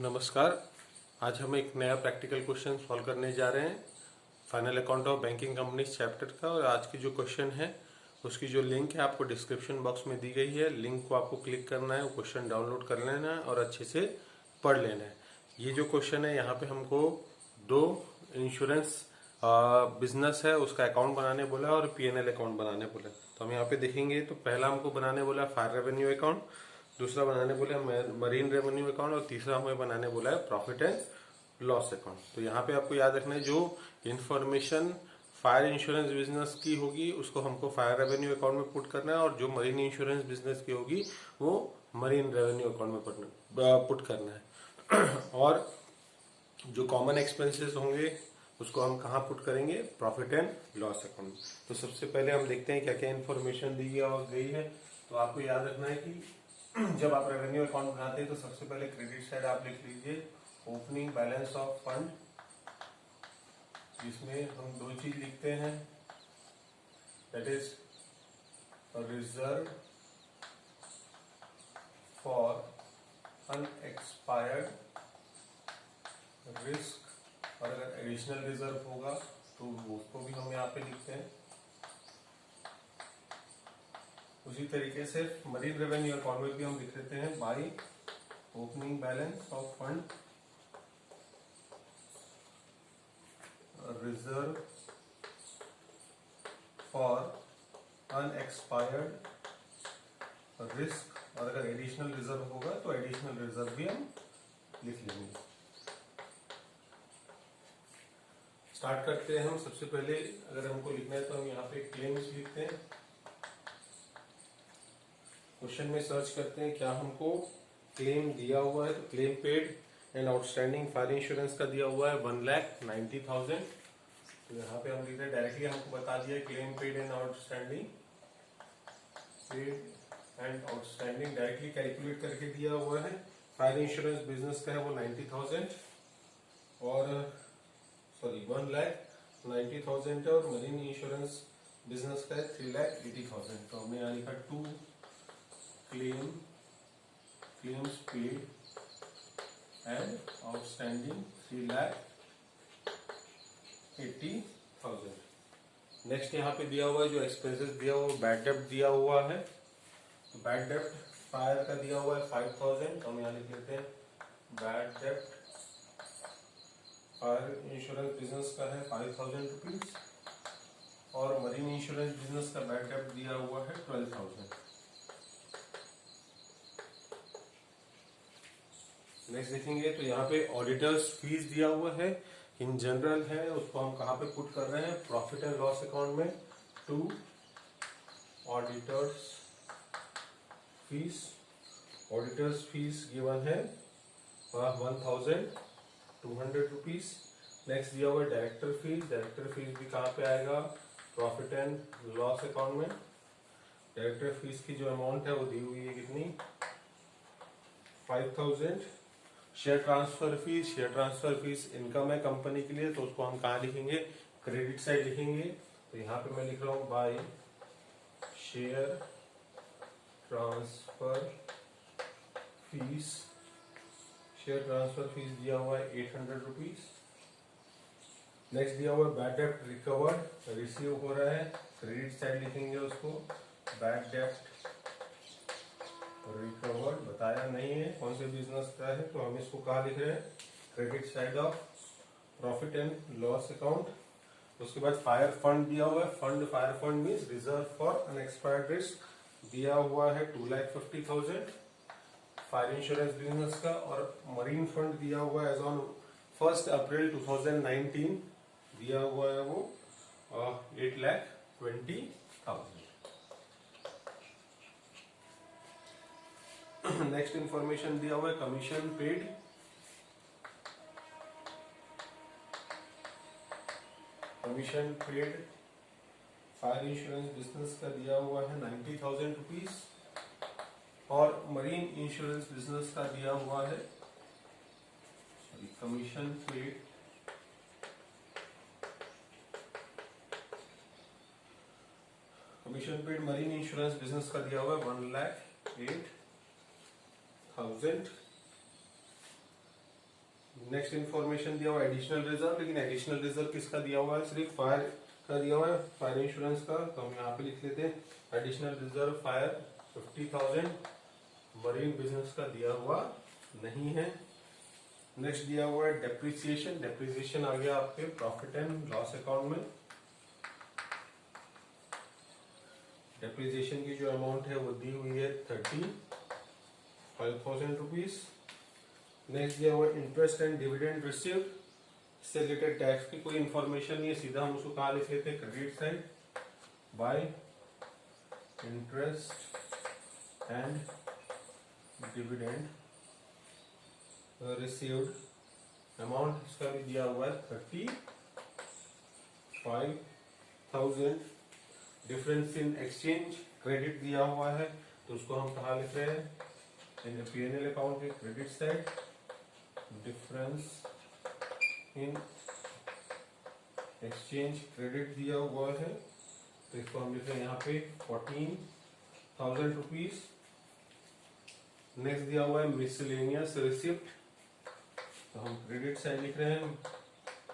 नमस्कार। आज हम एक नया प्रैक्टिकल क्वेश्चन सॉल्व करने जा रहे हैं final account of banking companies chapter का। और आज की जो क्वेश्चन है उसकी जो लिंक है आपको डिस्क्रिप्शन बॉक्स में दी गई है। लिंक को आपको क्लिक करना है, वो क्वेश्चन डाउनलोड कर लेना है और अच्छे से पढ़ लेना है। ये जो क्वेश्चन है यहाँ पे हमको दो इंश्योरेंस बिजनेस है उसका अकाउंट बनाने बोला है और P&L अकाउंट बनाने बोला है। तो हम यहाँ पे देखेंगे तो पहला हमको बनाने बोला है फायर रेवेन्यू अकाउंट, दूसरा बनाने बोला है मरीन रेवेन्यू अकाउंट और तीसरा हमें बनाने बोला है प्रॉफिट एंड लॉस अकाउंट। तो यहाँ पे आपको याद रखना है जो इन्फॉर्मेशन फायर इंश्योरेंस बिजनेस की होगी उसको हमको फायर रेवेन्यू अकाउंट में पुट करना है और जो मरीन इंश्योरेंस बिजनेस की होगी वो मरीन रेवेन्यू अकाउंट में पुट करना है। और जो कॉमन एक्सपेंसेस होंगे उसको हम कहाँ पुट करेंगे, प्रॉफिट एंड लॉस अकाउंट। तो सबसे पहले हम देखते हैं क्या क्या इन्फॉर्मेशन दी गई है। तो आपको याद रखना है कि जब आप रेवेन्यू अकाउंट बनाते हैं तो सबसे पहले क्रेडिट साइड आप लिख लीजिए ओपनिंग बैलेंस ऑफ फंड, जिसमें हम दो चीज लिखते हैं, that is reserve for unexpired risk, और अगर एडिशनल रिजर्व होगा तो उसको भी हम यहाँ पे लिखते हैं। उसी तरीके से मरीन रेवेन्यू अकाउंट में भी हम लिख देते हैं by opening balance of fund reserve for unexpired risk, और अगर एडिशनल रिजर्व होगा तो एडिशनल रिजर्व भी हम लिख लेंगे। स्टार्ट करते हैं हम। सबसे पहले अगर हमको लिखना है तो हम यहाँ पे क्लेम्स लिखते हैं। क्वेश्चन में सर्च करते हैं क्या हमको क्लेम दिया हुआ है, तो claim paid and outstanding fire insurance का दिया हुआ है 1,90,000। तो यहाँ पे हम लिख रहे हैं डायरेक्टली हमको बता दिया claim paid and outstanding directly calculate करके दिया हुआ है। फायर इंश्योरेंस बिजनेस का है वो 90,000 और 1,90,000 है और मरीन इंश्योरेंस बिजनेस का है 3,80,000। तो हमने यहाँ लिखा to claims paid and outstanding 3,80,000। Next यहाँ पे दिया हुआ है जो एक्सपेंसेस दिया हुआ है, बैड डेप्ट दिया हुआ है। तो बैड डेप्ट फायर का दिया हुआ है 5,000। तो हम यहाँ लिख लेते हैं बैड डेप्ट फायर इंश्योरेंस बिजनेस का है 5,000 रुपीज और मरीन इंश्योरेंस बिजनेस का बैड डेप्ट दिया हुआ है 12,000। नेक्स्ट देखेंगे तो यहाँ पे ऑडिटर्स फीस दिया हुआ है, इन जनरल है, उसको हम कहाँ पे पुट कर रहे हैं, प्रॉफिट एंड लॉस अकाउंट में। टू ऑडिटर्स फीस गिवन है 1,200 रुपीज। नेक्स्ट दिया हुआ है डायरेक्टर फीस भी कहाँ पे आएगा, प्रॉफिट एंड लॉस अकाउंट में। डायरेक्टर फीस की जो अमाउंट है वो दी हुई है कितनी, 5,000। शेयर ट्रांसफर फीस इनकम है कंपनी के लिए, तो उसको हम कहाँ लिखेंगे, क्रेडिट साइड लिखेंगे। तो यहाँ पे मैं लिख रहा हूँ बाय शेयर ट्रांसफर फीस दिया हुआ है 800 रुपीज। नेक्स्ट दिया हुआ है बैड डेप्ट रिकवर्ड, रिसीव हो रहा है, क्रेडिट साइड लिखेंगे उसको, बैड डेप्ट रिकवर्ड बताया नहीं है कौन से बिजनेस का है, तो हम इसको कहाँ लिख रहे हैं, credit side of profit and loss account. उसके बाद फायर फंड दिया हुआ है, fire fund means reserve for unexpired risk दिया हुआ है 2,50,000 फायर इंश्योरेंस बिजनेस का। और मरीन फंड दिया हुआ है एज ऑन 1 अप्रैल 2019 दिया हुआ है वो 8,20,000। नेक्स्ट इंफॉर्मेशन दिया हुआ है commission paid, fire insurance business का दिया हुआ है 90,000 रुपीज और मरीन इंश्योरेंस बिजनेस का दिया हुआ है commission paid marine insurance business का दिया हुआ है 1,08,000। नेक्स्ट इन्फॉर्मेशन दिया हुआ है एडिशनल रिजर्व, लेकिन एडिशनल रिजर्व किसका दिया हुआ है, सिर्फ फायर का दिया हुआ है, फायर इंश्योरेंस का। तो हम यहाँ पे लिख लेते हैं additional reserve fire 50,000, marine business का दिया हुआ नहीं है। नेक्स्ट दिया हुआ है डेप्रिसिएशन, डेप्रिसिएशन आ गया आपके प्रॉफिट एंड लॉस अकाउंट में। डेप्रिसिएशन की जो अमाउंट है वो दी हुई है 35,000 रुपीज। नेक्स्ट दिया हुआ इंटरेस्ट एंड डिविडेंड रिसीव्ड, इससे रिलेटेड टैक्स की कोई इंफॉर्मेशन नहीं है, सीधा हम उसको कहाँ लिख लेते हैं, credit side by interest and dividend received. Amount इसका भी दिया हुआ है 35,000। डिफरेंस इन एक्सचेंज क्रेडिट दिया हुआ है, तो उसको हम कहाँ लिख रहे हैं, इन P&L अकाउंट के credit side. Difference in exchange credit दिया हुआ है, तो इसको हम लिख रहे हैं यहाँ पे 14,000 रुपीज। नेक्स्ट दिया हुआ है मिसलेनियस रिसिप्ट, तो हम क्रेडिट साइड लिख रहे हैं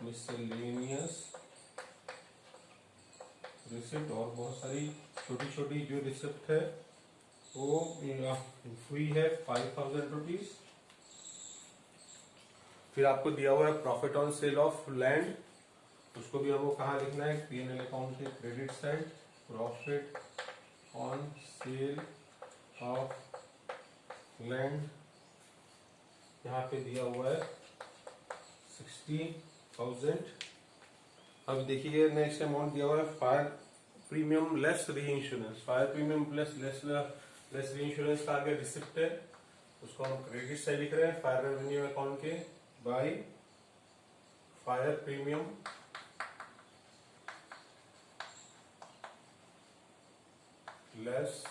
मिसलेनियस रिसिप्ट। और बहुत सारी छोटी छोटी जो रिसिप्ट है वो हुई है 5,000 रुपीज। फिर आपको दिया हुआ है profit on sale of land, उसको भी हमको कहाँ लिखना है, P&L अकाउंट के credit side. Profit on sale of land यहाँ पे दिया हुआ है 60,000। अब देखिए नेक्स्ट अमाउंट दिया हुआ है फायर प्रीमियम लेस री insurance. Fire premium plus less री इंश्योरेंस का आगे रिसिप्ट है, उसको हम क्रेडिट साइड लिख रहे हैं फायर रेवेन्यू अकाउंट के बाय फायर प्रीमियम लेस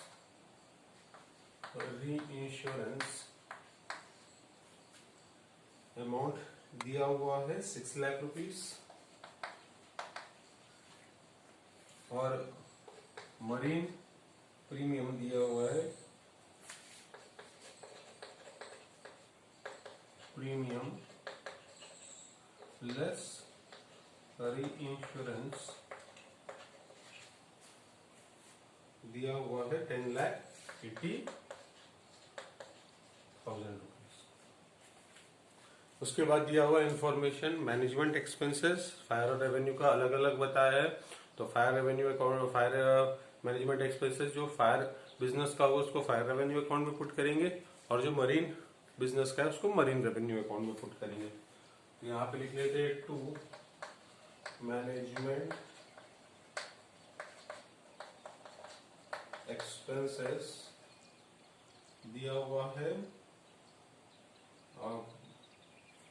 री इंश्योरेंस। अमाउंट दिया हुआ है 6 लाख रुपीज। और मरीन प्रीमियम दिया हुआ है प्रीमियम लेस री इंश्योरेंस दिया हुआ है 10,80,000 रुपीज। उसके बाद दिया हुआ इंफॉर्मेशन मैनेजमेंट एक्सपेंसेस, फायर और रेवेन्यू का अलग अलग बताया है। तो fire revenue account, fire management expenses जो फायर बिजनेस का होगा उसको फायर रेवेन्यू अकाउंट में पुट करेंगे, और जो मरीन बिजनेस का है उसको मरीन रेवेन्यू अकाउंट में पुट करेंगे। तो यहाँ पे लिख लेते हैं टू मैनेजमेंट एक्सपेंसेस दिया हुआ है,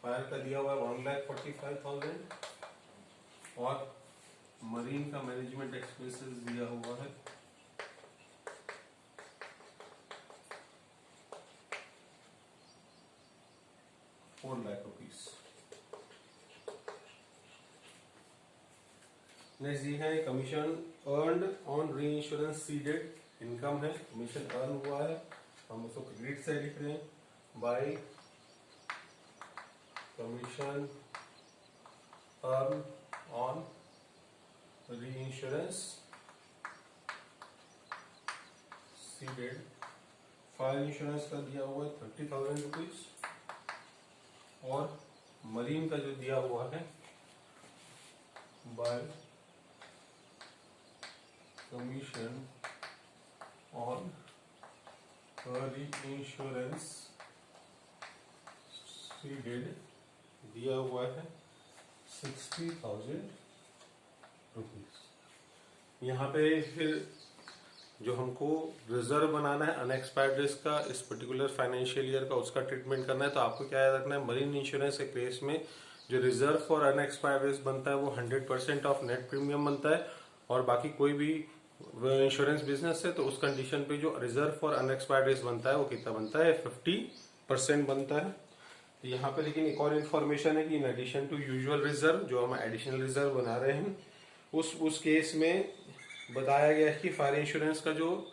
फायर का दिया हुआ है 1,45,000 और मरीन का मैनेजमेंट एक्सपेंसेस दिया हुआ है 4 लाख रुपीज। नेक्स्ट ये है कमीशन अर्नड ऑन री इंश्योरेंस सीडेड, इनकम है, कमीशन अर्न हुआ है, हम उसको क्रेडिट से लिख रहे हैं बाय कमीशन अर्न ऑन री इंश्योरेंस सीडेड। फायर इंश्योरेंस का दिया हुआ है 30,000 रुपीज, और मरीन का जो दिया हुआ है बाय कमीशन ऑन री इंश्योरेंस सीडेड दिया हुआ है 60,000 रुपीज। यहाँ पे फिर जो हमको रिजर्व बनाना है अनएक्सपायर्ड रिस्क का इस पर्टिकुलर फाइनेंशियल ईयर का, उसका ट्रीटमेंट करना है। तो आपको क्या याद रखना है, मरीन इंश्योरेंस के केस में जो रिजर्व फॉर अनएक्सपायर्ड रिस्क बनता है वो 100% ऑफ नेट प्रीमियम बनता है, और बाकी कोई भी इंश्योरेंस बिजनेस है तो उस कंडीशन पे जो रिजर्व फॉर अनएक्सपायर्ड रिस्क बनता है वो कितना बनता है, 50% बनता है। तो यहाँ पे लेकिन एक और इन्फॉर्मेशन है कि in addition to usual reserve, जो हम एडिशनल रिजर्व बना रहे हैं उस केस में बताया गया है कि फायर इंश्योरेंस का जो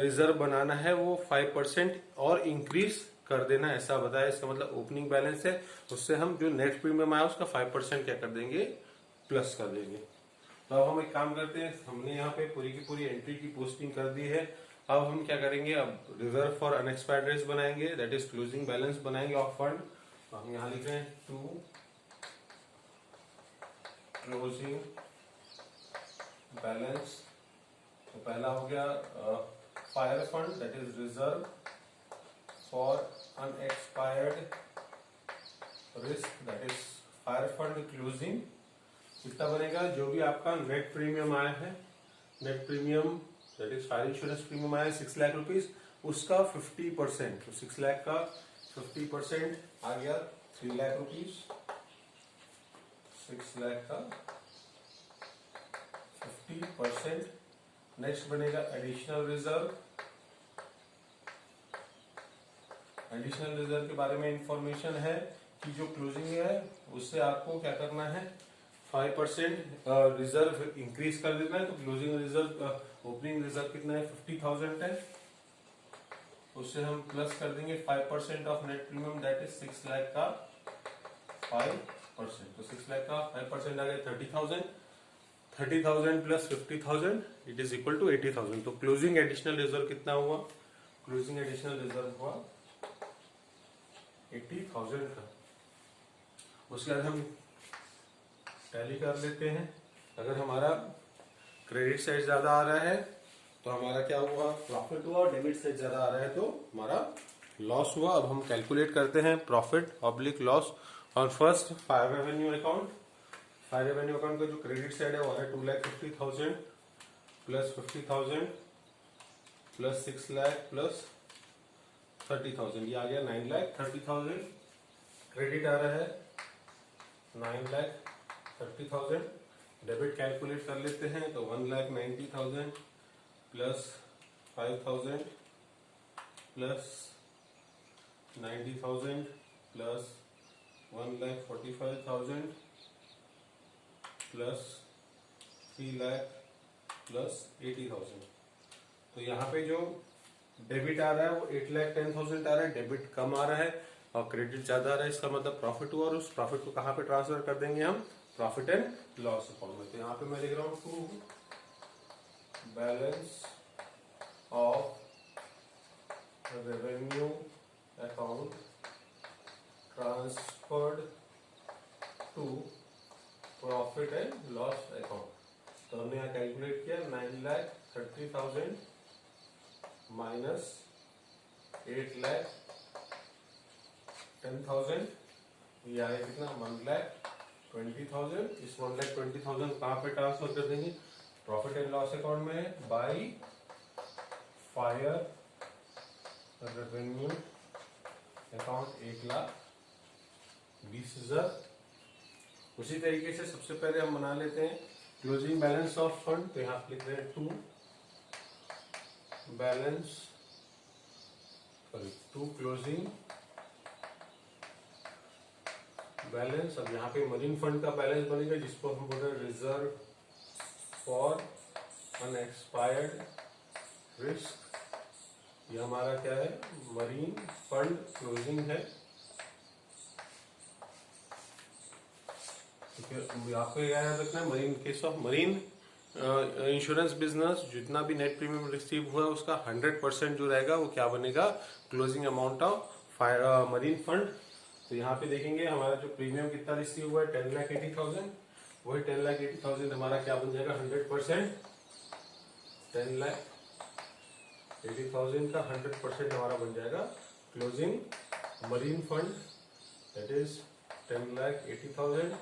रिजर्व बनाना है वो 5% और इंक्रीज कर देना, ऐसा बताया। इसका मतलब ओपनिंग बैलेंस है, उससे हम जो नेट प्रीमियम आया उसका 5% क्या कर देंगे, प्लस कर देंगे। तो अब हम एक काम करते हैं, हमने यहाँ पे पूरी की पूरी एंट्री की पोस्टिंग कर दी है। अब हम क्या करेंगे, अब रिजर्व फॉर अनएक्सपायर्ड रेट्स बनाएंगे, दैट इज क्लोजिंग बैलेंस बनाएंगे ऑफ फंड। तो हम यहाँ लिख रहे हैं टू क्लोजिंग बैलेंस। तो पहला हो गया fire fund, that is reserve for unexpired risk, that is fire fund closing. कितना बनेगा, जो भी आपका नेट प्रीमियम आया है, net premium that is fire insurance premium आया 6 लाख रुपीज, उसका 50%, तो 6 लाख का 50% आ गया 3 लाख रुपीज। 6 लाख का 50%। नेक्स्ट बनेगा एडिशनल रिजर्व। एडिशनल रिजर्व के बारे में इंफॉर्मेशन है कि जो क्लोजिंग है उससे आपको क्या करना है, 5% रिजर्व इंक्रीज कर देना है। तो क्लोजिंग रिजर्व, ओपनिंग रिजर्व कितना है, 50,000 है, उससे हम प्लस कर देंगे 5% of net premium, that is 6 lakh का 5%। तो 6 लाख का 5% आ गया 30,000। 30,000 plus 50,000 it is equal to 80,000। तो क्लोजिंग एडिशनल रिजर्व कितना हुआ, क्लोजिंग एडिशनल रिजर्व हुआ 80,000 का। उसके बाद हम टैली कर लेते हैं। अगर हमारा क्रेडिट साइड ज्यादा आ रहा है तो हमारा क्या हुआ, प्रॉफिट हुआ, और डेबिट साइड ज्यादा आ रहा है तो हमारा लॉस हुआ। अब हम कैलकुलेट करते हैं profit oblique loss on first fire revenue account. Fire revenue account का जो क्रेडिट साइड है वो है 2,50,000 प्लस 50,000 प्लस 6 लाख प्लस 30,000, ये आ गया 9,30,000। क्रेडिट आ रहा है 9,30,000। डेबिट कैलकुलेट कर लेते हैं तो 1,90,000 plus 5,000 plus 90,000 plus 1,45,000 plus 3 lakh plus 80,000। तो यहाँ पे जो डेबिट आ रहा है वो 8,10,000 आ रहा है, डेबिट कम आ रहा है और क्रेडिट ज्यादा आ रहा है। इसका मतलब प्रॉफिट हुआ, और उस प्रॉफिट को कहाँ पे ट्रांसफर कर देंगे हम, प्रॉफिट एंड लॉस अकाउंट में। तो यहाँ पे मैं लिख रहा हूँ to balance of revenue account transferred to profit and loss account. तो हमने यहाँ कैलकुलेट किया 9,30,000 माइनस 8,10,000, ये आया कितना, 1,20,000। इस 1,20,000 कहाँ पे ट्रांसफर कर देंगे, प्रॉफिट एंड लॉस अकाउंट में बाई फायर रेवेन्यू अकाउंट 1,20,000। उसी तरीके से सबसे पहले हम बना लेते हैं क्लोजिंग बैलेंस ऑफ फंड। तो यहाँ लिख रहे हैं टू क्लोजिंग बैलेंस। अब यहाँ पे मरीन फंड का बैलेंस बनेगा जिसको हम बोल रहे हैं रिजर्व फॉर अनएक्सपायर्ड रिस्क। ये हमारा क्या है, मरीन फंड क्लोजिंग है। आपको याद रखना है, marine case of marine insurance business जितना भी नेट प्रीमियम रिसीव हुआ है उसका 100% जो रहेगा वो क्या बनेगा, closing amount of marine fund. तो यहाँ पे देखेंगे हमारा जो प्रीमियम कितना रिसीव हुआ है 10,80,000, वही 10,80,000 हमारा क्या बन जाएगा 100%, 10,80,000 का 100% हमारा बन जाएगा closing marine fund, that is 10,80,000।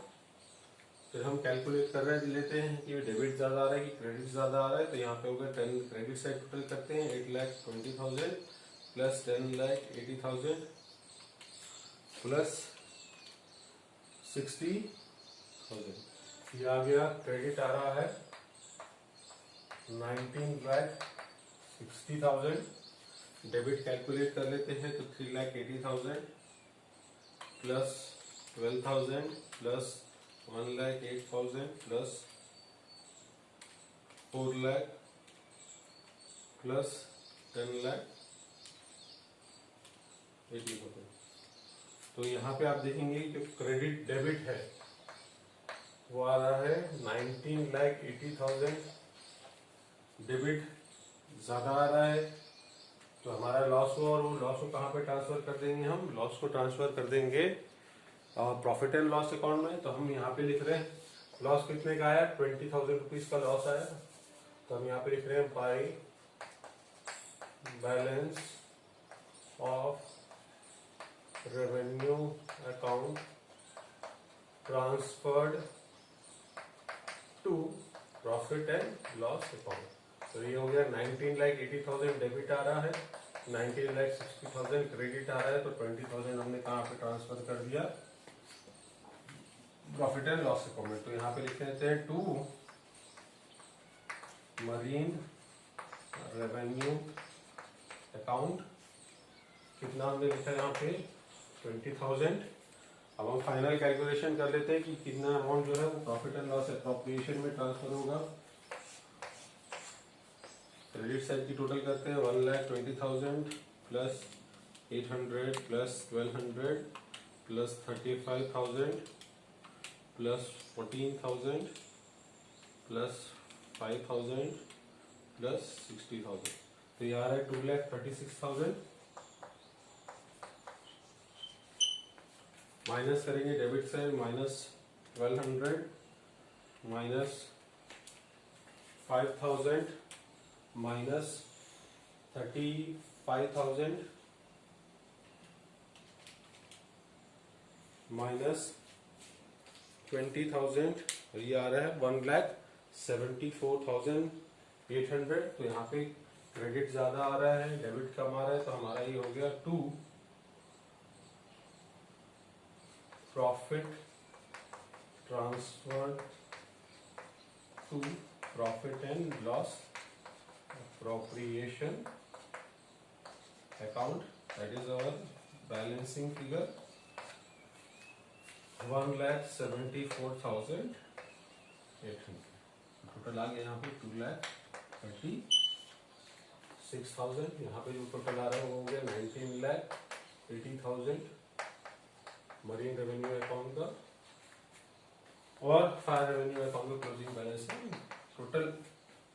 फिर हम कैलकुलेट कर रहे लेते हैं कि डेबिट ज्यादा आ रहा है कि क्रेडिट ज्यादा आ रहा है। तो यहाँ पे होगा 10 क्रेडिट साइड टोटल करते हैं 8,20,000 प्लस 10,80,000 प्लस 60,000। ये आ गया क्रेडिट आ रहा है 19,60,000। डेबिट कैलकुलेट कर लेते हैं तो 3,80,000 plus 12,000 plus 1,08,000 plus 4 lakh plus 10 lakh 8 लिखो तो यहाँ पे आप देखेंगे जो क्रेडिट डेबिट है वो आ रहा है 19,80,000। डेबिट ज्यादा आ रहा है तो हमारा लॉस हुआ, और वो लॉस को कहाँ पे ट्रांसफर कर देंगे? हम लॉस को ट्रांसफर कर देंगे प्रॉफिट एंड लॉस अकाउंट में। तो हम यहाँ पे लिख रहे हैं लॉस कितने का आया? 20,000 रुपीज का लॉस आया। तो हम यहाँ पे लिख रहे हैं by balance of revenue account transferred to profit and loss account. तो ये हो गया 19,80,000 डेबिट आ रहा है, 19,60,000 क्रेडिट आ रहा है। तो 20,000 हमने कहाँ पे ट्रांसफर कर दिया? प्रॉफिट एंड लॉस अकाउंट में। तो यहाँ पे लिख देते हैं टू मरीन रेवेन्यू अकाउंट। कितना हमने लिखा है यहाँ पे? 20,000। अब हम फाइनल कैलकुलेशन कर लेते हैं कि कितना अमाउंट जो है वो प्रॉफिट एंड लॉस एप्रोप्रिएशन में ट्रांसफर होगा। क्रेडिट साइड की टोटल करते हैं 1,20,000 plus 800 plus 1,200 plus 35,000 plus 14,000 plus 5,000 plus 60,000। तो ये आ रहा है 2,36,000। माइनस करेंगे डेबिट से, माइनस 1,200 माइनस 5,000 माइनस 35,000 माइनस 20,000। ये आ रहा है 1,74,800। तो यहाँ पे क्रेडिट ज्यादा आ रहा है, डेबिट कम आ रहा है। तो हमारा ये हो गया to profit transfer to profit and loss appropriation account, that is our balancing figure 1,74,800। Total आ गया यहाँ पे 2,36,000। यहाँ पे जो टोटल आ रहा है वो हो गया 19,80,000 मरीन रेवेन्यू अकाउंट का, और फायर रेवेन्यू अकाउंट का क्लोजिंग बैलेंस है। टोटल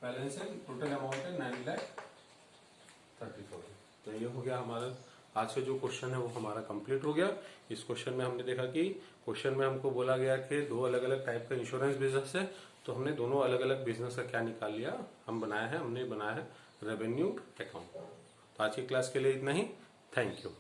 बैलेंस है, टोटल अमाउंट है 9,30,000। तो ये हो गया हमारा आज का जो क्वेश्चन है वो हमारा कंप्लीट हो गया। इस क्वेश्चन में हमने देखा कि क्वेश्चन में हमको बोला गया कि दो अलग अलग टाइप का इंश्योरेंस बिजनेस है, तो हमने दोनों अलग अलग बिजनेस का क्या निकाल लिया, हमने बनाया है रेवेन्यू अकाउंट। तो आज की क्लास के लिए इतना ही। Thank you.